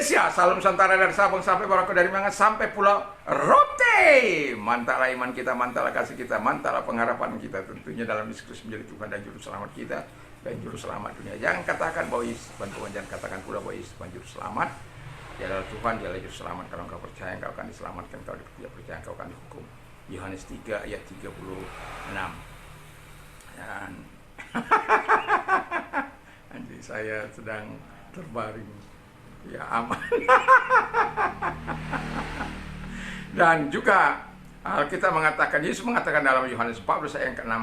Indonesia, salam Nusantara dari Sabang sampai Merauke, dari Mangan sampai Pulau Rote. Mantaplah iman kita, mantaplah kasih kita, mantaplah pengharapan kita tentunya dalam Yesus Kristus menjadi Tuhan dan Juru Selamat kita dan Juru Selamat dunia. Jangan katakan bahwa Yesus bantuan, jangan katakan pula bahwa Yesus Juru Selamat. Dia adalah Tuhan, dia adalah Juru Selamat. Kalau engkau percaya, engkau akan diselamatkan. Kalau tidak percaya, engkau akan dihukum. Yohanes 3 ayat 36. Dan anjing saya sedang terbaring, ya aman. Dan juga kita mengatakan, Yesus mengatakan dalam Yohanes 14 ayat yang ke-6,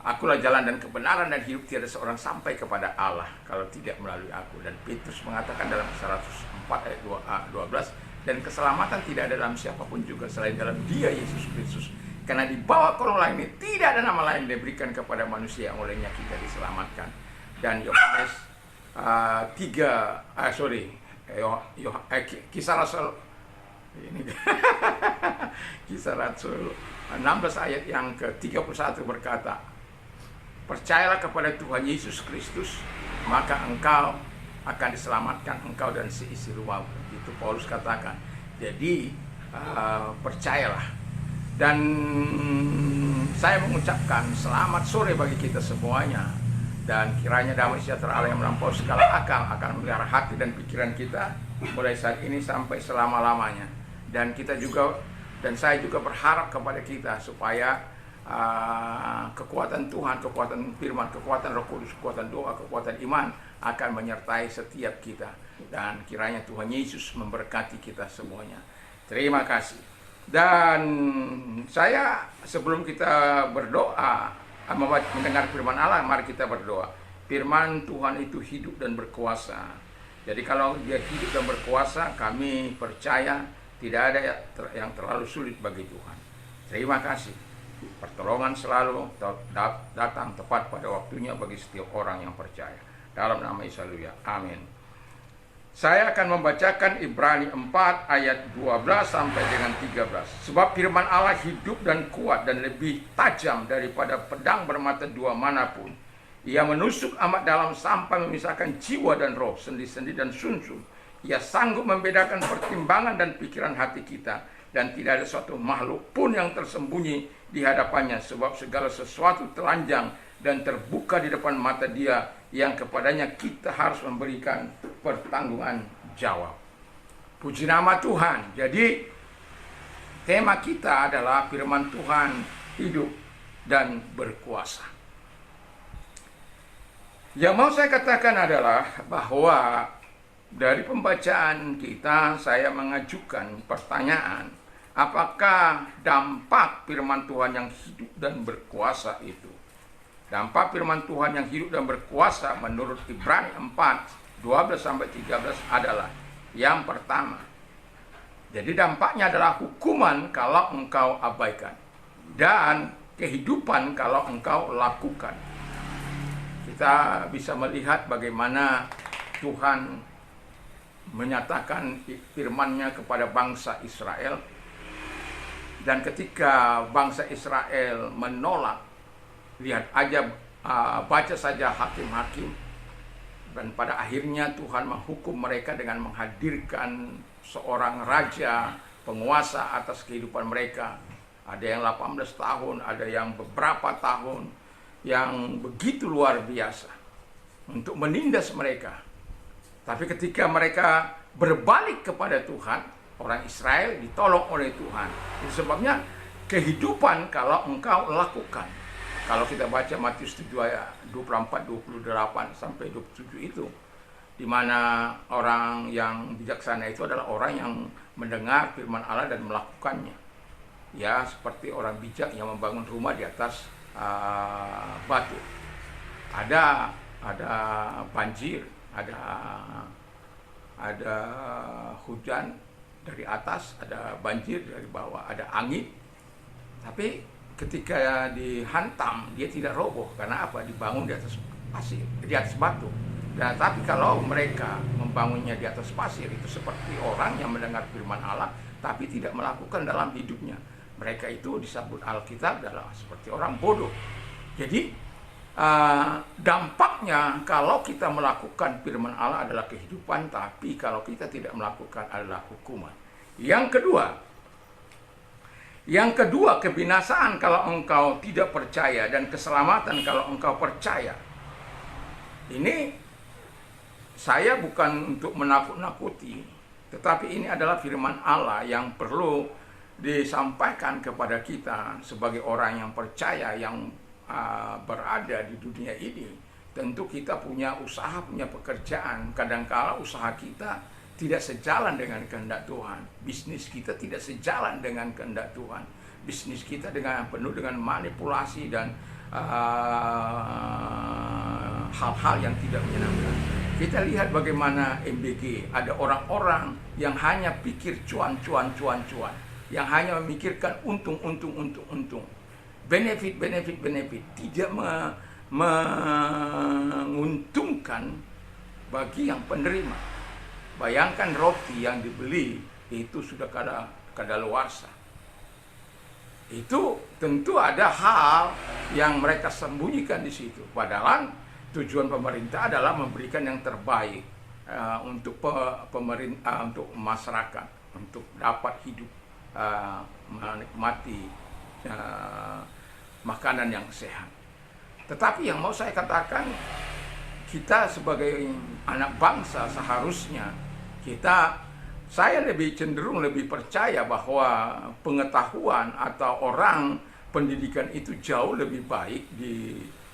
akulah jalan dan kebenaran dan hidup, tiada seorang sampai kepada Allah kalau tidak melalui aku. Dan Petrus mengatakan dalam 104 ayat 12, dan keselamatan tidak ada dalam siapapun juga selain dalam Dia Yesus Kristus. Karena di bawah kolong lain ini tidak ada nama lain diberikan kepada manusia yang olehnya kita diselamatkan. Dan Yohanes Kisah Rasul ini Kisah Rasul 16 ayat yang ke-31 berkata, percayalah kepada Tuhan Yesus Kristus, maka engkau akan diselamatkan, engkau dan seisi rumahmu. Itu Paulus katakan. Jadi percayalah. Dan saya mengucapkan selamat sore bagi kita semuanya. Dan kiranya damai sejahtera Allah yang melampaui segala akal akan memelihara hati dan pikiran kita mulai saat ini sampai selama-lamanya. Dan kita juga, dan saya juga berharap kepada kita supaya kekuatan Tuhan, kekuatan firman, kekuatan Roh Kudus, kekuatan doa, kekuatan iman akan menyertai setiap kita. Dan kiranya Tuhan Yesus memberkati kita semuanya. Terima kasih. Dan saya sebelum kita berdoa mendengar firman Allah, mari kita berdoa. Firman Tuhan itu hidup dan berkuasa. Jadi kalau dia hidup dan berkuasa, kami percaya tidak ada yang terlalu sulit bagi Tuhan. Terima kasih. Pertolongan selalu datang tepat pada waktunya bagi setiap orang yang percaya. Dalam nama Yesus, haleluya. Amin. Saya akan membacakan Ibrani 4 ayat 12 sampai dengan 13. Sebab firman Allah hidup dan kuat dan lebih tajam daripada pedang bermata dua manapun. Ia menusuk amat dalam sampai memisahkan jiwa dan roh, sendi-sendi dan sumsum. Ia sanggup membedakan pertimbangan dan pikiran hati kita. Dan tidak ada suatu makhluk pun yang tersembunyi di hadapannya. Sebab segala sesuatu telanjang dan terbuka di depan mata Dia, yang kepadanya kita harus memberikan pertanggungan jawab. Puji nama Tuhan. Jadi tema kita adalah firman Tuhan hidup dan berkuasa. Yang mau saya katakan adalah bahwa dari pembacaan kita saya mengajukan pertanyaan, apakah dampak firman Tuhan yang hidup dan berkuasa itu? Dampak firman Tuhan yang hidup dan berkuasa menurut Ibrani 4, 12 sampai 13 adalah yang pertama. Jadi dampaknya adalah hukuman kalau engkau abaikan dan kehidupan kalau engkau lakukan. Kita bisa melihat bagaimana Tuhan menyatakan firman-Nya kepada bangsa Israel. Dan ketika bangsa Israel menolak, lihat aja, baca saja hakim-hakim. Dan pada akhirnya Tuhan menghukum mereka dengan menghadirkan seorang raja, penguasa atas kehidupan mereka. Ada yang 18 tahun, ada yang beberapa tahun, yang begitu luar biasa untuk menindas mereka. Tapi ketika mereka berbalik kepada Tuhan, orang Israel ditolong oleh Tuhan. Itu sebabnya kehidupan kalau engkau lakukan. Kalau kita baca Matius 7 ayat 24, 28 sampai 27 itu, di mana orang yang bijaksana itu adalah orang yang mendengar firman Allah dan melakukannya. Ya, seperti orang bijak yang membangun rumah di atas batu. Ada banjir, ada hujan dari atas, ada banjir dari bawah, ada angin. Tapi ketika dihantam, dia tidak roboh. Karena apa? Dibangun di atas pasir, di atas batu. Dan tapi kalau mereka membangunnya di atas pasir, itu seperti orang yang mendengar firman Allah tapi tidak melakukan dalam hidupnya. Mereka itu disebut Alkitab adalah seperti orang bodoh. Jadi dampaknya kalau kita melakukan firman Allah adalah kehidupan, tapi kalau kita tidak melakukan adalah hukuman. Yang kedua, kebinasaan kalau engkau tidak percaya, dan keselamatan kalau engkau percaya. Ini saya bukan untuk menakut-nakuti, tetapi ini adalah firman Allah yang perlu disampaikan kepada kita sebagai orang yang percaya, yang berada di dunia ini. Tentu kita punya usaha, punya pekerjaan. Kadang-kala usaha kita tidak sejalan dengan kehendak Tuhan. Bisnis kita tidak sejalan dengan kehendak Tuhan. Bisnis kita penuh dengan manipulasi dan hal-hal yang tidak menyenangkan. Kita lihat bagaimana MBG, ada orang-orang yang hanya pikir cuan, yang hanya memikirkan untung, benefit, tidak menguntungkan bagi yang penerima. Bayangkan roti yang dibeli itu sudah kadaluarsa. Itu tentu ada hal yang mereka sembunyikan di situ. Padahal tujuan pemerintah adalah memberikan yang terbaik untuk pemerintah, untuk masyarakat, untuk dapat hidup menikmati makanan yang sehat. Tetapi yang mau saya katakan, kita sebagai anak bangsa seharusnya saya cenderung lebih percaya bahwa pengetahuan atau orang pendidikan itu jauh lebih baik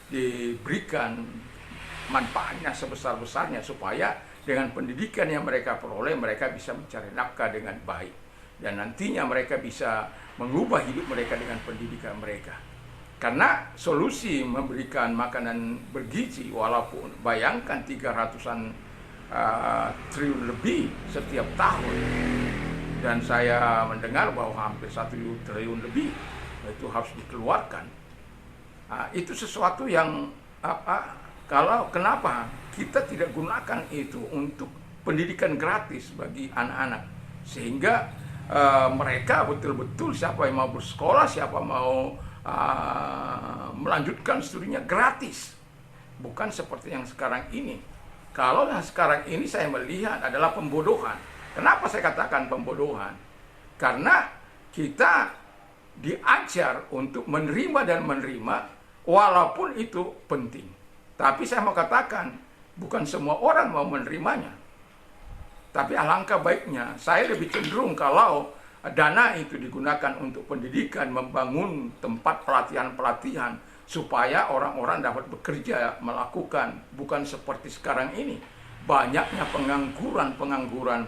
diberikan manfaatnya sebesar-besarnya, supaya dengan pendidikan yang mereka peroleh, mereka bisa mencari nafkah dengan baik, dan nantinya mereka bisa mengubah hidup mereka dengan pendidikan mereka. Karena solusi memberikan makanan bergizi, walaupun bayangkan 300-an triliun lebih setiap tahun, dan saya mendengar bahwa hampir 1 triliun lebih itu harus dikeluarkan. Itu sesuatu yang kenapa kita tidak gunakan itu untuk pendidikan gratis bagi anak-anak, sehingga mereka betul-betul, siapa yang mau bersekolah, siapa mau melanjutkan studinya gratis, bukan seperti yang sekarang ini. Kalau yang sekarang ini saya melihat adalah pembodohan. Kenapa saya katakan pembodohan? Karena kita diajar untuk menerima dan menerima, walaupun itu penting. Tapi saya mau katakan, bukan semua orang mau menerimanya. Tapi alangkah baiknya, saya lebih cenderung kalau dana itu digunakan untuk pendidikan, membangun tempat pelatihan-pelatihan, supaya orang-orang dapat bekerja, melakukan, bukan seperti sekarang ini. Banyaknya pengangguran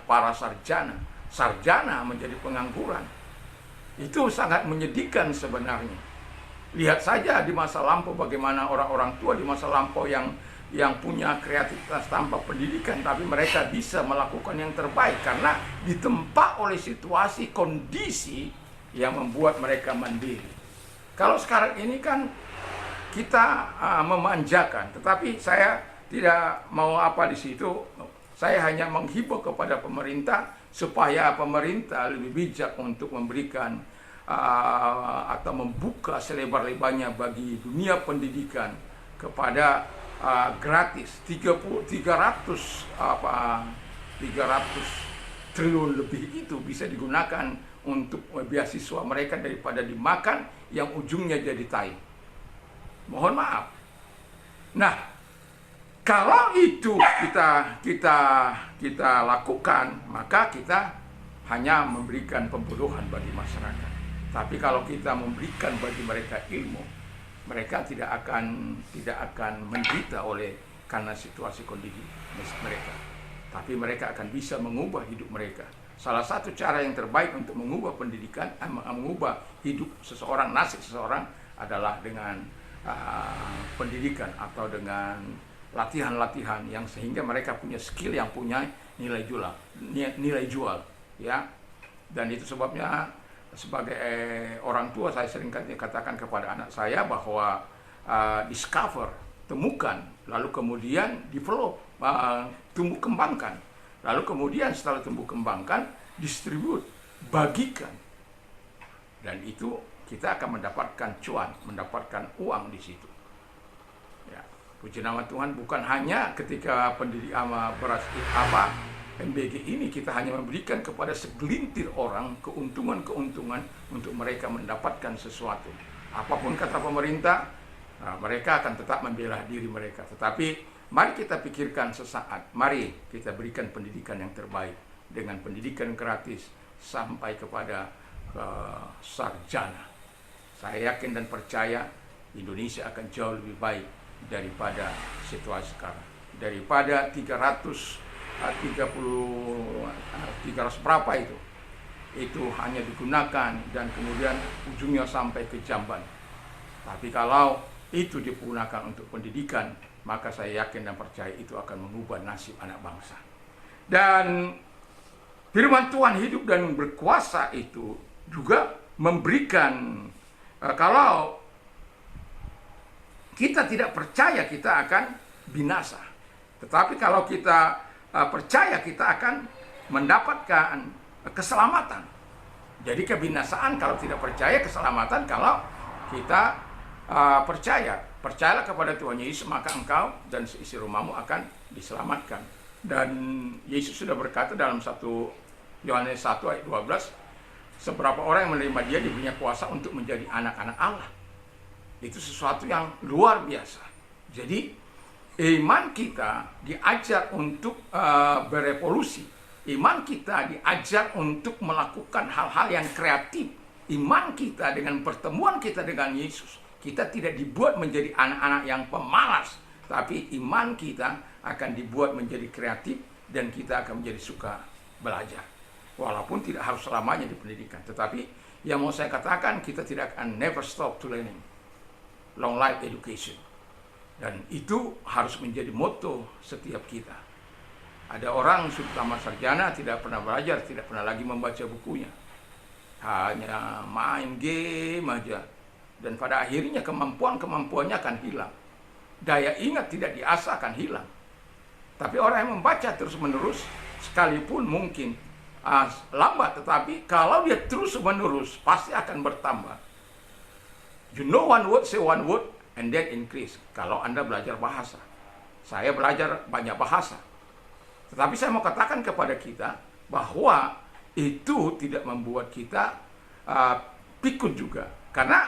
para sarjana menjadi pengangguran. Itu sangat menyedihkan sebenarnya. Lihat saja di masa lampau bagaimana orang-orang tua di masa lampau yang punya kreativitas tanpa pendidikan, tapi mereka bisa melakukan yang terbaik karena ditempa oleh situasi, kondisi yang membuat mereka mandiri. Kalau sekarang ini kan kita memanjakan, tetapi saya tidak mau di situ. Saya hanya menghibur kepada pemerintah supaya pemerintah lebih bijak untuk memberikan atau membuka selebar-lebarnya bagi dunia pendidikan kepada gratis. 300 triliun lebih itu bisa digunakan untuk beasiswa mereka daripada dimakan yang ujungnya jadi tai. Mohon maaf. Nah, kalau itu kita lakukan, maka kita hanya memberikan pembodohan bagi masyarakat. Tapi kalau kita memberikan bagi mereka ilmu, mereka tidak akan menderita karena situasi kondisi mereka. Tapi mereka akan bisa mengubah hidup mereka. Salah satu cara yang terbaik untuk mengubah pendidikan, mengubah hidup seseorang, nasib seseorang adalah dengan pendidikan atau dengan latihan-latihan yang sehingga mereka punya skill yang punya nilai jual, ya. Dan itu sebabnya sebagai orang tua saya sering katakan kepada anak saya bahwa discover, temukan, lalu kemudian develop, tumbuh kembangkan, lalu kemudian setelah tumbuh kembangkan, distribute, bagikan, dan itu kita akan mendapatkan cuan, mendapatkan uang di situ. Ya, puji nama Tuhan, bukan hanya ketika pendidik ama beras MBG ini kita hanya memberikan kepada segelintir orang keuntungan-keuntungan untuk mereka mendapatkan sesuatu. Apapun kata pemerintah, mereka akan tetap membela diri mereka. Tetapi mari kita pikirkan sesaat, mari kita berikan pendidikan yang terbaik dengan pendidikan gratis sampai kepada sarjana. Saya yakin dan percaya Indonesia akan jauh lebih baik daripada situasi sekarang. Daripada 300 berapa itu hanya digunakan dan kemudian ujungnya sampai ke jamban. Tapi kalau itu digunakan untuk pendidikan, maka saya yakin dan percaya itu akan mengubah nasib anak bangsa. Dan firman Tuhan hidup dan berkuasa itu juga memberikan, kalau kita tidak percaya kita akan binasa. Tetapi kalau kita percaya kita akan mendapatkan keselamatan. Jadi kebinasaan kalau tidak percaya, keselamatan kalau kita percayalah kepada Tuhan Yesus, maka engkau dan seisi rumahmu akan diselamatkan. Dan Yesus sudah berkata dalam 1 Yohanes 1 ayat 12, seberapa orang yang menerima dia diberinya kuasa untuk menjadi anak-anak Allah. Itu sesuatu yang luar biasa. Jadi iman kita diajar untuk berevolusi. Iman kita diajar untuk melakukan hal-hal yang kreatif. Iman kita dengan pertemuan kita dengan Yesus, kita tidak dibuat menjadi anak-anak yang pemalas, tapi iman kita akan dibuat menjadi kreatif dan kita akan menjadi suka belajar. Walaupun tidak harus selamanya di pendidikan, tetapi yang mau saya katakan, kita tidak akan never stop to learning. Long life education. Dan itu harus menjadi moto setiap kita. Ada orang sudah tamat sarjana, tidak pernah belajar, tidak pernah lagi membaca bukunya. Hanya main game aja. Dan pada akhirnya kemampuannya akan hilang. Daya ingat tidak diasah akan hilang. Tapi orang yang membaca terus-menerus, sekalipun mungkin lambat, tetapi kalau dia terus-menerus, pasti akan bertambah. You know one word, say one word, and then increase. Kalau Anda belajar bahasa, saya belajar banyak bahasa. Tetapi saya mau katakan kepada kita bahwa itu tidak membuat kita pikun juga. Karena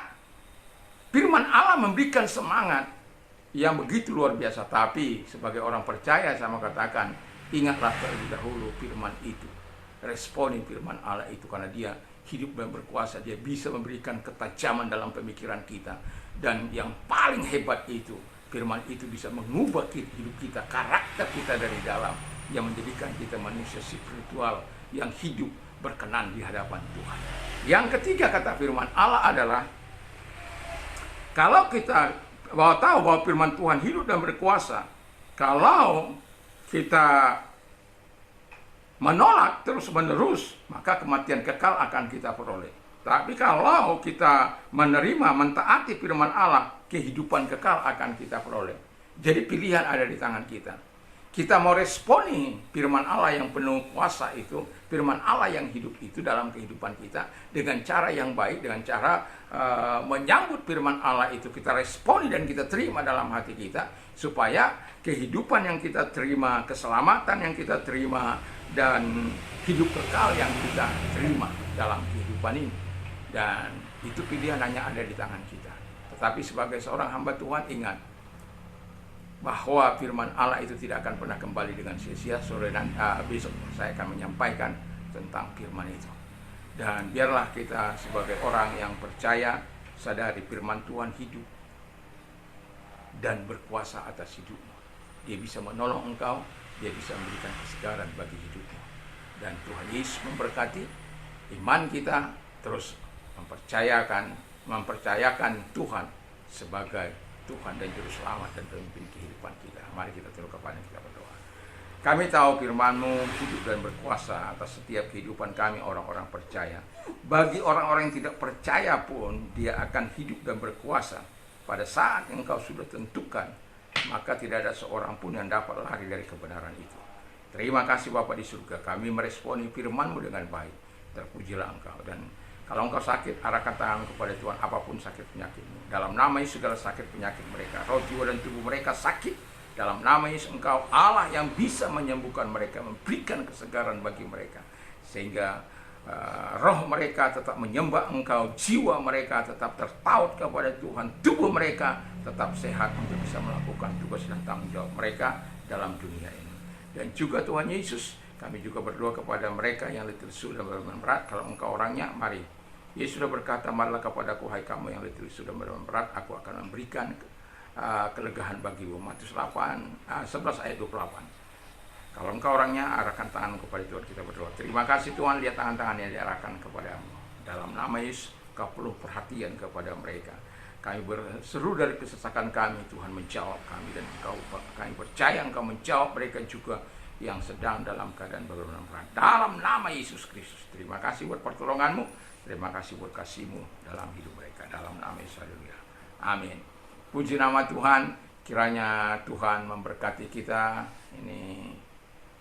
firman Allah memberikan semangat yang begitu luar biasa. Tapi sebagai orang percaya saya mau katakan, ingatlah terlebih dahulu firman itu. Responi firman Allah itu, karena dia hidup dan berkuasa. Dia bisa memberikan ketajaman dalam pemikiran kita. Dan yang paling hebat itu, firman itu bisa mengubah hidup kita, karakter kita dari dalam, yang menjadikan kita manusia spiritual yang hidup berkenan di hadapan Tuhan. Yang ketiga kata firman Allah adalah, kalau kita tahu bahwa firman Tuhan hidup dan berkuasa, kalau kita menolak terus-menerus, maka kematian kekal akan kita peroleh. Tapi kalau kita menerima, mentaati firman Allah, kehidupan kekal akan kita peroleh. Jadi pilihan ada di tangan kita. Kita mau responi firman Allah yang penuh kuasa itu, firman Allah yang hidup itu dalam kehidupan kita, dengan cara yang baik, dengan cara menyambut firman Allah itu, kita responi dan kita terima dalam hati kita, supaya kehidupan yang kita terima, keselamatan yang kita terima, dan hidup kekal yang kita terima dalam kehidupan ini. Dan itu pilihan hanya ada di tangan kita. Tetapi sebagai seorang hamba Tuhan, ingat bahwa firman Allah itu tidak akan pernah kembali dengan sia-sia. Sore dan besok saya akan menyampaikan tentang firman itu. Dan biarlah kita sebagai orang yang percaya, sadari firman Tuhan hidup dan berkuasa atas hidupmu. Dia bisa menolong engkau, dia bisa memberikan kesegaran bagi hidupmu. Dan Tuhan Yesus memberkati iman kita, terus mempercayakan Tuhan sebagai Tuhan dan Juru Selamat dan pemimpin kehidupan kita. Mari kita tunduk kepala kita berdoa. Kami tahu firman-Mu hidup dan berkuasa atas setiap kehidupan kami orang-orang percaya. Bagi orang-orang yang tidak percaya pun, dia akan hidup dan berkuasa pada saat yang Engkau sudah tentukan. Maka tidak ada seorang pun yang dapat lari dari kebenaran itu. Terima kasih Bapa di surga, kami meresponi firman-Mu dengan baik. Terpujilah Engkau, dan Kalau engkau sakit, arahkan tangan kepada Tuhan, apapun sakit penyakitmu. Dalam nama Yesus segala sakit penyakit mereka, roh, jiwa, dan tubuh mereka sakit. Dalam nama Yesus engkau Allah yang bisa menyembuhkan mereka, memberikan kesegaran bagi mereka. Sehingga roh mereka tetap menyembah engkau, jiwa mereka tetap terpaut kepada Tuhan, tubuh mereka tetap sehat untuk bisa melakukan tugas dan tanggung jawab mereka dalam dunia ini. Dan juga Tuhan Yesus, kami juga berdoa kepada mereka yang letih lesu dan beban berat. Kalau engkau orangnya, mari. Yesus sudah berkata, marilah kepadaku hai kamu yang letih lesu dan beban berat, aku akan memberikan kelegaan bagimu. Matius 11 ayat 28. Kalau engkau orangnya, arahkan tangan kepada Tuhan, kita berdoa. Terima kasih Tuhan, lihat tangan-tangan yang diarahkan kepadamu. Dalam nama Yesus, kau perlu perhatian kepada mereka. Kami berseru dari kesesakan kami, Tuhan menjawab kami, dan kami percaya engkau menjawab mereka juga yang sedang dalam keadaan berulang berat. Dalam nama Yesus Kristus, terima kasih buat pertolonganmu, terima kasih buat kasihmu dalam hidup mereka. Dalam nama Yesus, haleluya. Amin. Puji nama Tuhan, kiranya Tuhan memberkati kita.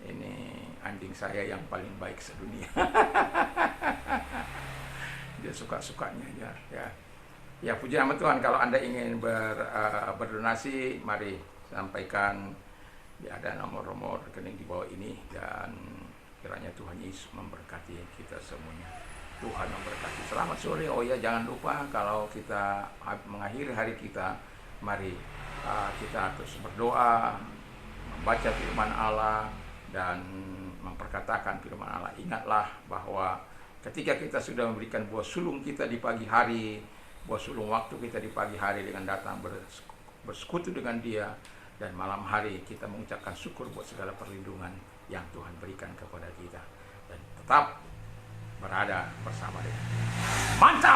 Ini anjing saya yang paling baik sedunia. Dia suka-sukanya ya. Ya, puji nama Tuhan. Kalau Anda ingin berdonasi, mari sampaikan. Ya, ada nomor rekening di bawah ini, dan kiranya Tuhan Yesus memberkati kita semuanya. Tuhan memberkati. Selamat sore. Oh ya, jangan lupa kalau kita mengakhiri hari kita, mari kita terus berdoa, membaca firman Allah, dan memperkatakan firman Allah. Ingatlah bahwa ketika kita sudah memberikan buah sulung kita di pagi hari, buah sulung waktu kita di pagi hari dengan datang bersekutu dengan Dia, dan malam hari kita mengucapkan syukur buat segala perlindungan yang Tuhan berikan kepada kita, dan tetap berada bersama Dia. Mantap!